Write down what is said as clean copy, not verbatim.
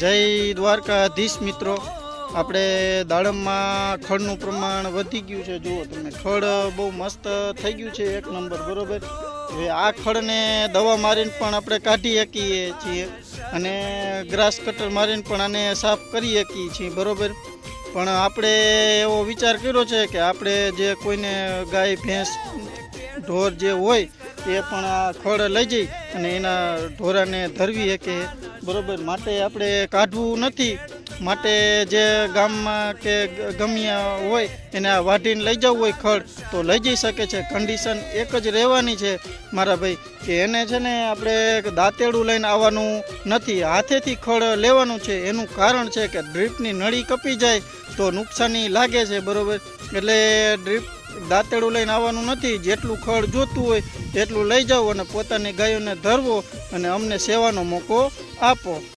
જય દ્વારકાધીશ મિત્રો, આપણે દાડમમાં ખડનું પ્રમાણ વધી ગયું છે. જુઓ તમે, ખડ બહુ મસ્ત થઈ ગયું છે, એક નંબર. બરોબર. હવે આ ખડને દવા મારીને પણ આપણે કાઢી શકીએ છીએ અને ગ્રાસ કટર મારીને પણ આને સાફ કરી શકીએ છીએ. બરોબર. પણ આપણે એવો વિચાર કર્યો છે કે આપણે જે કોઈને ગાય ભેંસ ઢોર જે હોય એ પણ આ ખડ લઈ જઈ અને એના ઢોરાને ધરવી શકે. બરોબર. માટે આપણે કાઢવું નથી. માટે જે ગામમાં કે ગમ્યા હોય એને આ વાઢીને લઈ જવું હોય ખડ તો લઈ જઈ શકે છે. કન્ડિશન એક જ રહેવાની છે મારા ભાઈ, કે એને છે ને આપણે દાંતેડું લઈને આવવાનું નથી, હાથેથી ખડ લેવાનું છે. એનું કારણ છે કે ડ્રીપની નળી કપી જાય તો નુકસાની લાગે છે. બરોબર. એટલે ડ્રીપ દાંતેડું લઈને આવવાનું નથી. જેટલું ખડ જોતું હોય એટલું લઈ જાઓ અને પોતાની ગાયોને ધરવો અને અમને સેવાનો મોકો આપો.